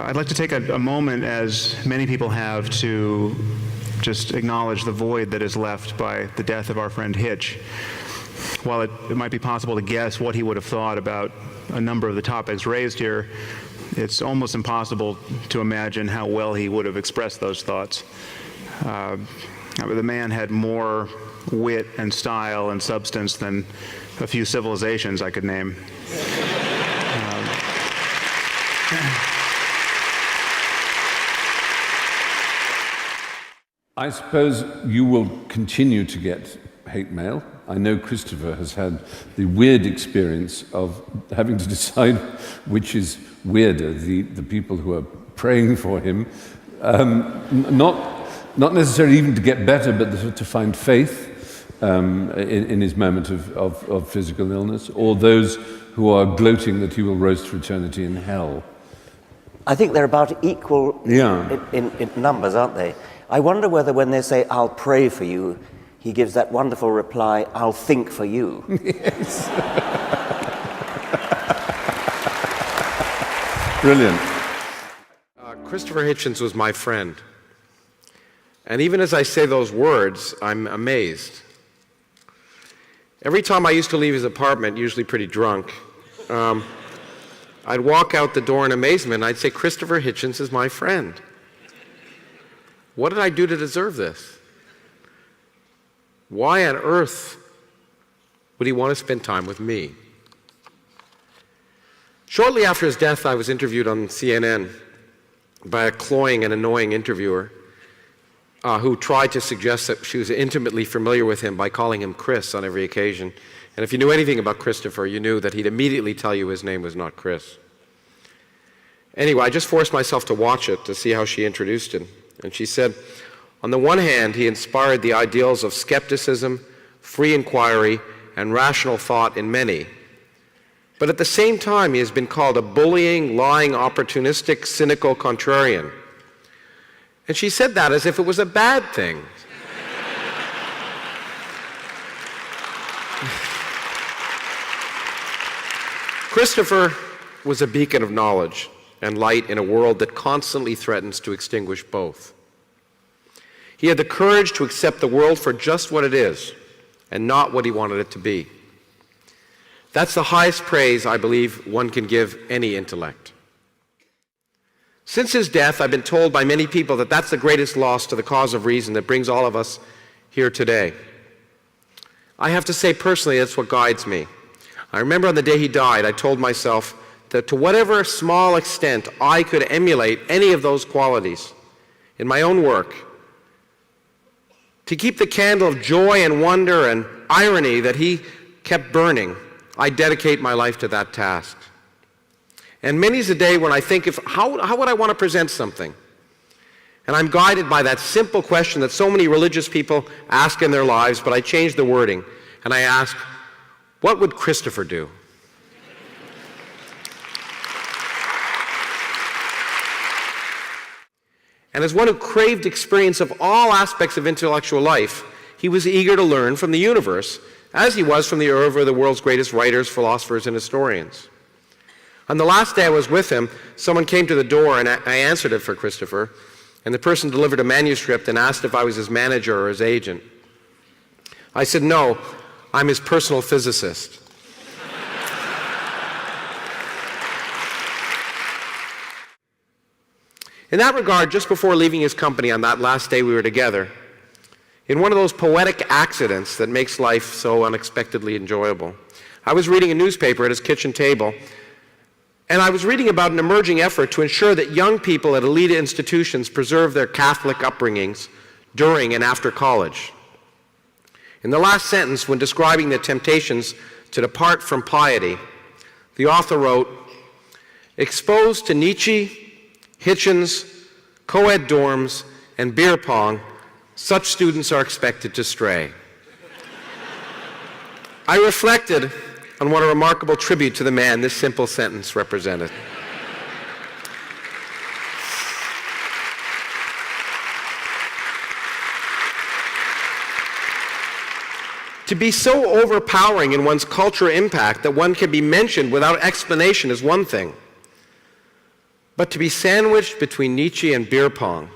I'd like to take a moment, as many people have, to just acknowledge the void that is left by the death of our friend Hitch. While it might be possible to guess what he would have thought about a number of the topics raised here, it's almost impossible to imagine how well he would have expressed those thoughts. The man had more wit and style and substance than a few civilizations I could name. I suppose you will continue to get hate mail. I know Christopher has had the weird experience of having to decide which is weirder, the people who are praying for him, not necessarily even to get better, but to find faith in his moment of physical illness, or those who are gloating that he will roast for eternity in hell. I think they're about equal in numbers, aren't they? I wonder whether when they say, "I'll pray for you," he gives that wonderful reply, "I'll think for you." Yes. Brilliant. Christopher Hitchens was my friend. And even as I say those words, I'm amazed. Every time I used to leave his apartment, usually pretty drunk, I'd walk out the door in amazement and I'd say, "Christopher Hitchens is my friend. What did I do to deserve this? Why on earth would he want to spend time with me?" Shortly after his death, I was interviewed on CNN by a cloying and annoying interviewer who tried to suggest that she was intimately familiar with him by calling him Chris on every occasion. And if you knew anything about Christopher, you knew that he'd immediately tell you his name was not Chris. Anyway, I just forced myself to watch it to see how she introduced him. And she said, on the one hand, he inspired the ideals of skepticism, free inquiry, and rational thought in many. But at the same time, he has been called a bullying, lying, opportunistic, cynical contrarian. And she said that as if it was a bad thing. Christopher was a beacon of knowledge and light in a world that constantly threatens to extinguish both. He had the courage to accept the world for just what it is and not what he wanted it to be. That's the highest praise I believe one can give any intellect. Since his death, I've been told by many people that that's the greatest loss to the cause of reason that brings all of us here today. I have to say personally, that's what guides me. I remember on the day he died, I told myself that to whatever small extent I could emulate any of those qualities in my own work, to keep the candle of joy and wonder and irony that he kept burning, I dedicate my life to that task. And many's a day when I think, how would I want to present something? And I'm guided by that simple question that so many religious people ask in their lives, but I change the wording, and I ask, what would Christopher do? And as one who craved experience of all aspects of intellectual life, he was eager to learn from the universe, as he was from the oeuvre of the world's greatest writers, philosophers, and historians. On the last day I was with him, someone came to the door and I answered it for Christopher, and the person delivered a manuscript and asked if I was his manager or his agent. I said, no, I'm his personal physicist. In that regard, just before leaving his company on that last day we were together, in one of those poetic accidents that makes life so unexpectedly enjoyable, I was reading a newspaper at his kitchen table, and I was reading about an emerging effort to ensure that young people at elite institutions preserve their Catholic upbringings during and after college. In the last sentence, when describing the temptations to depart from piety, the author wrote, exposed to Nietzsche, Hitchens, co-ed dorms, and beer pong, such students are expected to stray. I reflected on what a remarkable tribute to the man this simple sentence represented. To be so overpowering in one's cultural impact that one can be mentioned without explanation is one thing. But to be sandwiched between Nietzsche and beer pong,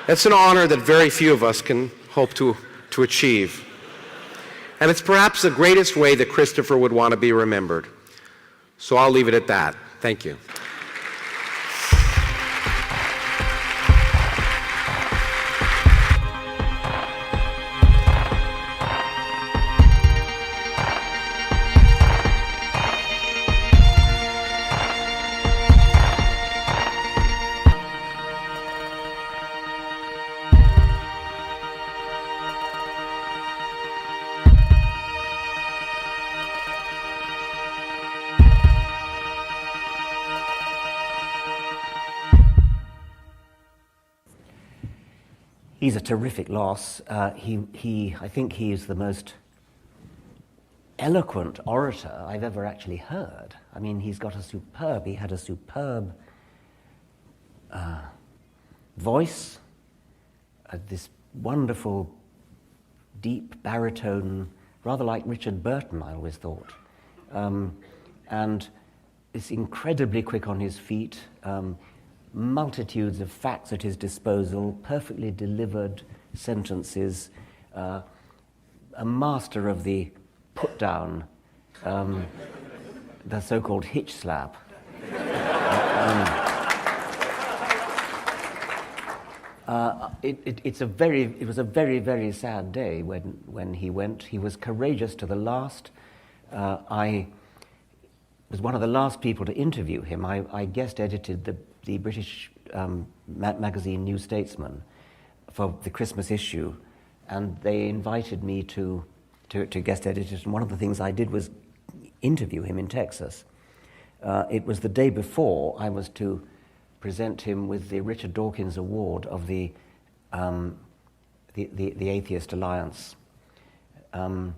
that's an honor that very few of us can hope to achieve. And it's perhaps the greatest way that Christopher would want to be remembered. So I'll leave it at that. Thank you. He's a terrific loss. I think he is the most eloquent orator I've ever actually heard. I mean, he had a superb voice, this wonderful, deep baritone, rather like Richard Burton, I always thought. And is incredibly quick on his feet, multitudes of facts at his disposal, perfectly delivered sentences, a master of the put-down, the so-called hitch slap. It was a very, very sad day when he went. He was courageous to the last. I was one of the last people to interview him. I guest edited the British magazine New Statesman for the Christmas issue, and they invited me to guest edit it. And one of the things I did was interview him in Texas. It was the day before I was to present him with the Richard Dawkins Award of the Atheist Alliance. And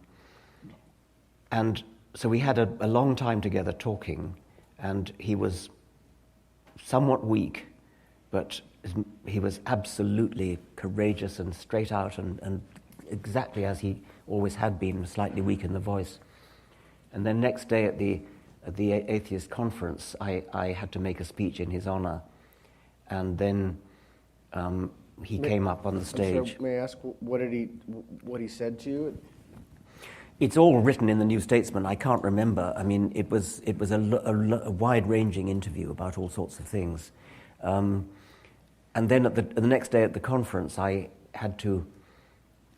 so we had a long time together talking, and he was somewhat weak, but he was absolutely courageous and straight out and exactly as he always had been, slightly weak in the voice. And then next day at the atheist conference, I had to make a speech in his honor, and then he came up on the stage. May I ask what he said to you? It's all written in the New Statesman. I can't remember. I mean, it was a wide-ranging interview about all sorts of things. And then the next day at the conference, I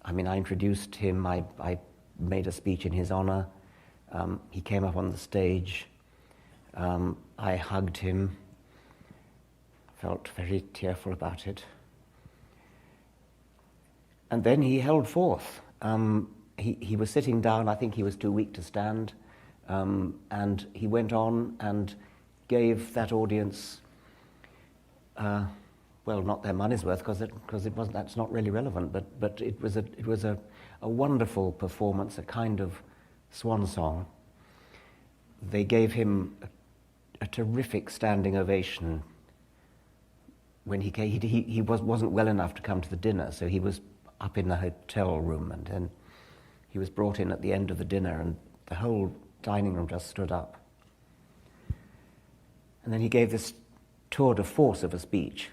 introduced him. I made a speech in his honor. He came up on the stage. I hugged him. Felt very tearful about it. And then he held forth. He was sitting down. I think he was too weak to stand. And he went on and gave that audience, not their money's worth, because it wasn't. That's not really relevant. But it was a wonderful performance, a kind of swan song. They gave him a terrific standing ovation when he came. He wasn't well enough to come to the dinner, so he was up in the hotel room, and then he was brought in at the end of the dinner, and the whole dining room just stood up. And then he gave this tour de force of a speech,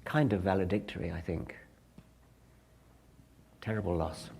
kind of valedictory, I think. Terrible loss.